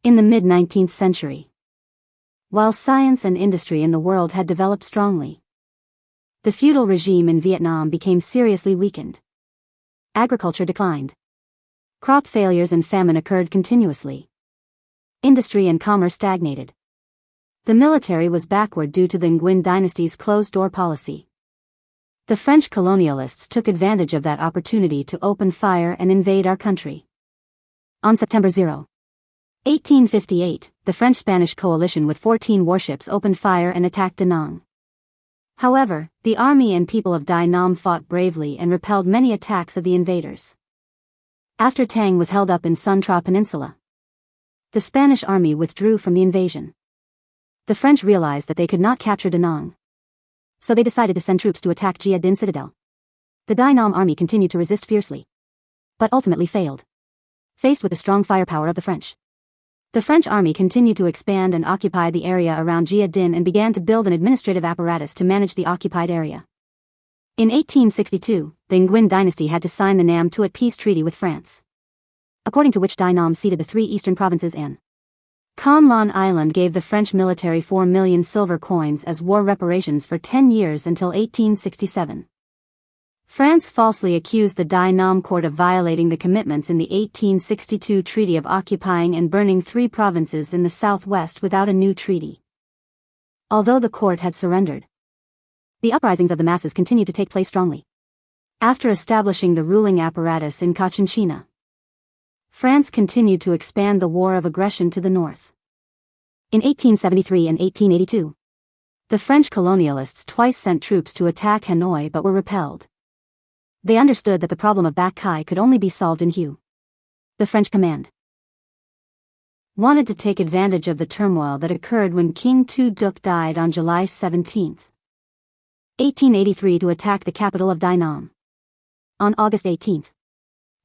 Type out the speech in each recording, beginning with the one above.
In the mid-19th century, while science and industry in the world had developed strongly, the feudal regime in Vietnam became seriously weakened. Agriculture declined. Crop failures and famine occurred continuously. Industry and commerce stagnated. The military was backward due to the Nguyen dynasty's closed-door policy. The French colonialists took advantage of that opportunity to open fire and invade our country. On September 0, 1858, the French-Spanish coalition with 14 warships opened fire and attacked Da Nang. However, the army and people of Dai Nam fought bravely and repelled many attacks of the invaders. After Tang was held up in Sun Tra Peninsula, the Spanish army withdrew from the invasion. The French realized that they could not capture Da Nang, so they decided to send troops to attack Gia Dinh Citadel. The Dai Nam army continued to resist fiercely, but ultimately failed. Faced with the strong firepower of the French army continued to expand and occupy the area around Gia Dinh and began to build an administrative apparatus to manage the occupied area. In 1862, the Nguyen dynasty had to sign the Nam Tuat peace treaty with France, according to which Dai Nam ceded the 3 eastern provinces and Con Lan Island gave the French military 4 million silver coins as war reparations for 10 years until 1867. France falsely accused the Dai Nam court of violating the commitments in the 1862 treaty of occupying and burning 3 provinces in the southwest without a new treaty. Although the court had surrendered, the uprisings of the masses continued to take place strongly. After establishing the ruling apparatus in Cochinchina, France continued to expand the war of aggression to the north. In 1873 and 1882, the French colonialists twice sent troops to attack Hanoi but were repelled. They understood that the problem of Bac Khai could only be solved in Hue. The French command wanted to take advantage of the turmoil that occurred when King Tu Duc died on July 17, 1883 to attack the capital of Dai Nam. On August 18,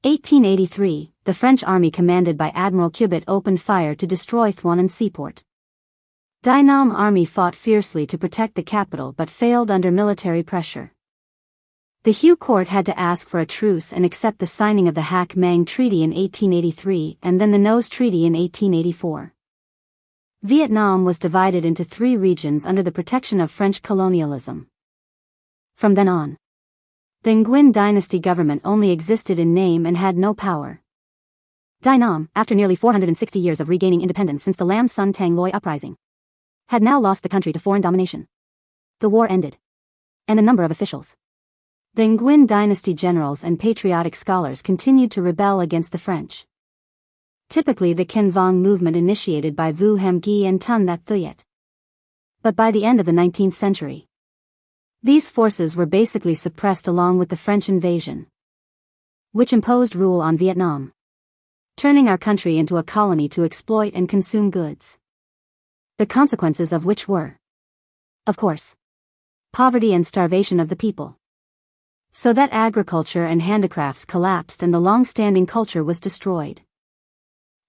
1883, the French army commanded by Admiral Cubitt opened fire to destroy Thuan An seaport. Dai Nam army fought fiercely to protect the capital but failed under military pressure. The Hue court had to ask for a truce and accept the signing of the Hac Mang Treaty in 1883 and then the Nose Treaty in 1884. Vietnam was divided into 3 regions under the protection of French colonialism. From then on, the Nguyen dynasty government only existed in name and had no power. Dai Nam, after nearly 460 years of regaining independence since the Lam Son Tang Loi uprising, had now lost the country to foreign domination. The war ended, and a number of officials, the Nguyen dynasty generals and patriotic scholars continued to rebel against the French. Typically the Ken Vong movement initiated by Vu Ham Gi and Tun That Thuyet. But by the end of the 19th century, these forces were basically suppressed along with the French invasion, which imposed rule on Vietnam, turning our country into a colony to exploit and consume goods. The consequences of which were, of course, poverty and starvation of the people. So that agriculture and handicrafts collapsed and the long-standing culture was destroyed.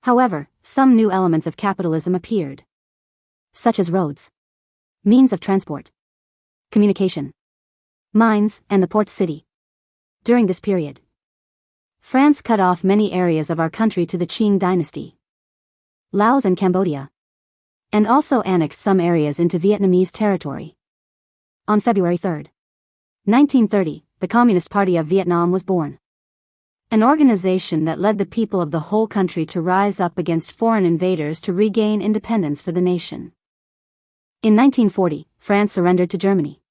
However, some new elements of capitalism appeared, such as roads, means of transport, communication, mines, and the port city. During this period, France cut off many areas of our country to the Qing dynasty, Laos and Cambodia, and also annexed some areas into Vietnamese territory. On February 3, 1930, the Communist Party of Vietnam was born, an organization that led the people of the whole country to rise up against foreign invaders to regain independence for the nation. In 1940, France surrendered to Germany.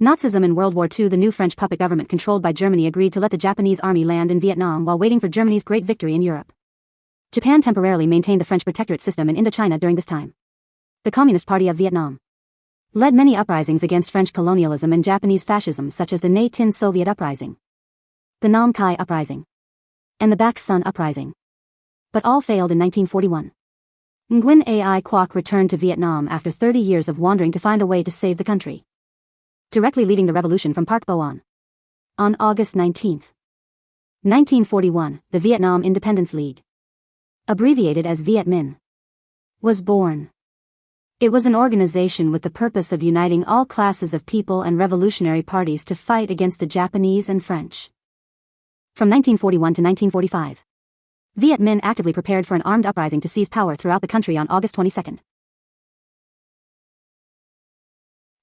Nazism in World War II. The new French puppet government controlled by Germany agreed to let the Japanese army land in Vietnam while waiting for Germany's great victory in Europe. Japan temporarily maintained the French protectorate system in Indochina during this time. The Communist Party of Vietnam led many uprisings against French colonialism and Japanese fascism, such as the Nay Tin Soviet Uprising, the Nam Khai Uprising, and the Bac Sun Uprising. But all failed in 1941. Nguyen Ai Quoc returned to Vietnam after 30 years of wandering to find a way to save the country, directly leading the revolution from Park Bo An. On August 19, 1941, the Vietnam Independence League, abbreviated as Viet Minh, was born. It was an organization with the purpose of uniting all classes of people and revolutionary parties to fight against the Japanese and French. From 1941 to 1945, Viet Minh actively prepared for an armed uprising to seize power throughout the country on August 22.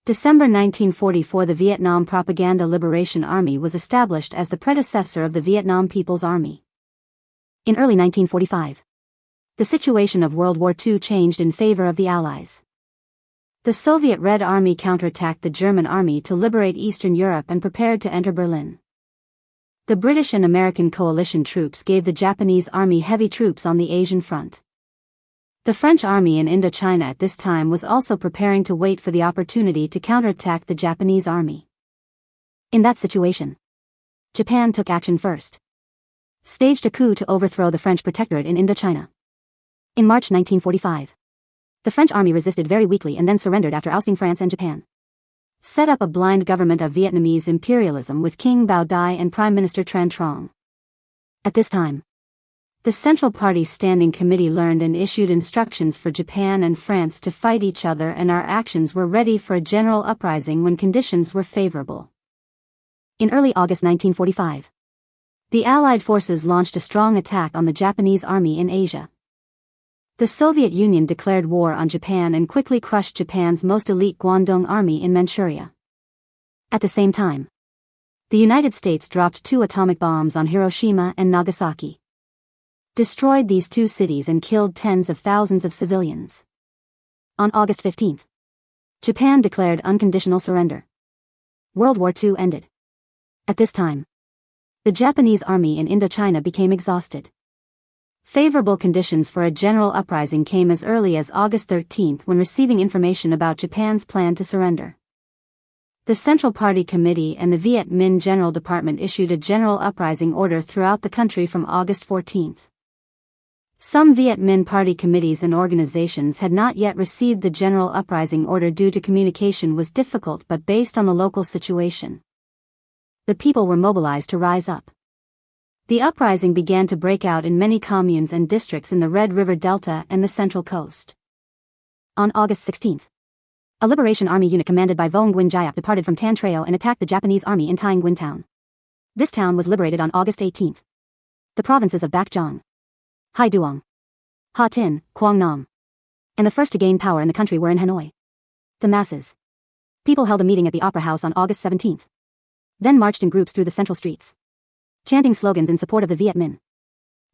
December 1944. The Vietnam Propaganda Liberation Army was established as the predecessor of the Vietnam People's Army. In early 1945, the situation of World War II changed in favor of the Allies. The Soviet Red Army counterattacked the German army to liberate Eastern Europe and prepared to enter Berlin. The British and American coalition troops gave the Japanese army heavy troops on the Asian front. The French army in Indochina at this time was also preparing to wait for the opportunity to counterattack the Japanese army. In that situation, Japan took action first, staged a coup to overthrow the French protectorate in Indochina. In March 1945, the French army resisted very weakly and then surrendered after ousting France and Japan. Set up a blind government of Vietnamese imperialism with King Bao Dai and Prime Minister Tran Trong. At this time, the Central Party Standing Committee learned and issued instructions for Japan and France to fight each other, and our actions were ready for a general uprising when conditions were favorable. In early August 1945, the Allied forces launched a strong attack on the Japanese army in Asia. The Soviet Union declared war on Japan and quickly crushed Japan's most elite Guangdong army in Manchuria. At the same time, the United States dropped 2 atomic bombs on Hiroshima and Nagasaki, destroyed these 2 cities and killed tens of thousands of civilians. On August 15, Japan declared unconditional surrender. World War II ended. At this time, the Japanese army in Indochina became exhausted. Favorable conditions for a general uprising came as early as August 13 when receiving information about Japan's plan to surrender. The Central Party Committee and the Viet Minh General Department issued a general uprising order throughout the country from August 14. Some Viet Minh Party committees and organizations had not yet received the general uprising order due to communication was difficult, but based on the local situation, the people were mobilized to rise up. The uprising began to break out in many communes and districts in the Red River Delta and the Central Coast. On August 16, a Liberation Army unit commanded by Vong Nguyen Giap departed from Tan Treo and attacked the Japanese army in Tai Nguyen Town. This town was liberated on August 18. The provinces of Bac Giang, Hai Duong, Ha Tin, Quang Nam, and the first to gain power in the country were in Hanoi. The masses. People held a meeting at the Opera House on August 17, then marched in groups through the central streets, chanting slogans in support of the Viet Minh.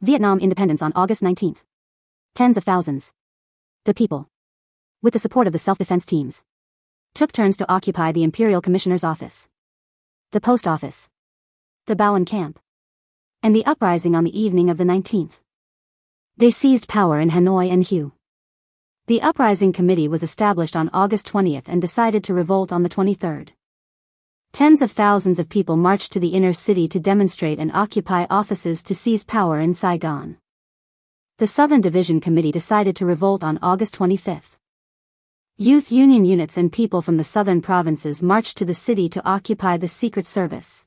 Vietnam independence on August 19. Tens of thousands. The people, with the support of the self-defense teams, took turns to occupy the Imperial Commissioner's office, the post office, the Bowen camp, and the uprising on the evening of the 19th. They seized power in Hanoi and Hue. The uprising committee was established on August 20 and decided to revolt on the 23rd. Tens of thousands of people marched to the inner city to demonstrate and occupy offices to seize power in Saigon. The Southern Division Committee decided to revolt on August 25. Youth union units and people from the southern provinces marched to the city to occupy the Secret Service,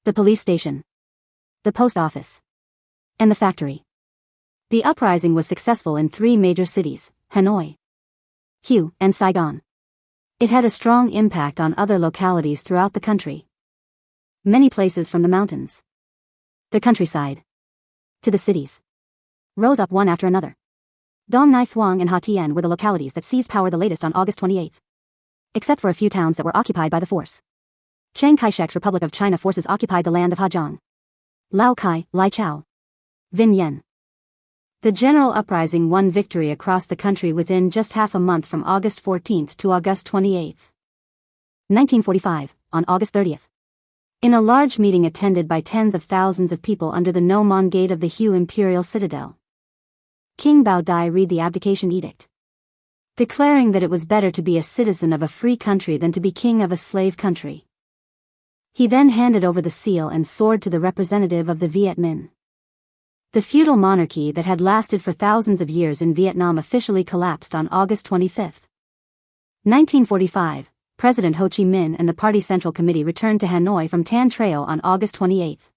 the police station, the post office, and the factory. The uprising was successful in 3 major cities, Hanoi, Hue, and Saigon. It had a strong impact on other localities throughout the country. Many places from the mountains, the countryside, to the cities, rose up one after another. Dong Nai Thuong and Ha Tien were the localities that seized power the latest on August 28. Except for a few towns that were occupied by the force. Chiang Kai-shek's Republic of China forces occupied the land of Ha Giang, Lao Cai, Lai Chau, Vinh Yen. The general uprising won victory across the country within just half a month from August 14 to August 28. 1945, on August 30. In a large meeting attended by tens of thousands of people under the No Mon Gate of the Hue Imperial Citadel, King Bao Dai read the abdication edict, declaring that it was better to be a citizen of a free country than to be king of a slave country. He then handed over the seal and sword to the representative of the Viet Minh. The feudal monarchy that had lasted for thousands of years in Vietnam officially collapsed on August 25. 1945, President Ho Chí Minh and the Party Central Committee returned to Hanoi from Tan Treo on August 28.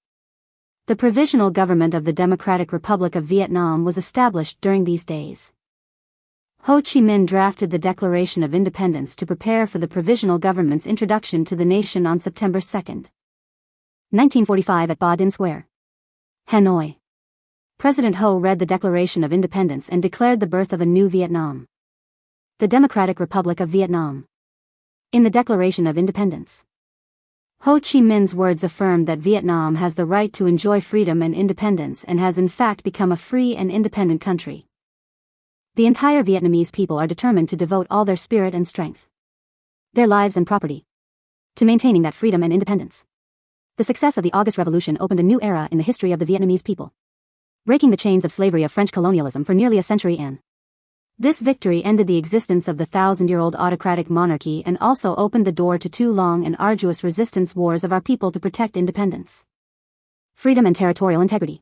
The Provisional Government of the Democratic Republic of Vietnam was established during these days. Ho Chí Minh drafted the Declaration of Independence to prepare for the Provisional Government's introduction to the nation on September 2. 1945 at Ba Dinh Square, Hanoi. President Ho read the Declaration of Independence and declared the birth of a new Vietnam. The Democratic Republic of Vietnam. In the Declaration of Independence, Ho Chi Minh's words affirmed that Vietnam has the right to enjoy freedom and independence and has in fact become a free and independent country. The entire Vietnamese people are determined to devote all their spirit and strength, their lives and property, to maintaining that freedom and independence. The success of the August Revolution opened a new era in the history of the Vietnamese people, breaking the chains of slavery of French colonialism for nearly a century and this victory ended the existence of the 1,000-year-old autocratic monarchy and also opened the door to 2 long and arduous resistance wars of our people to protect independence, freedom and territorial integrity.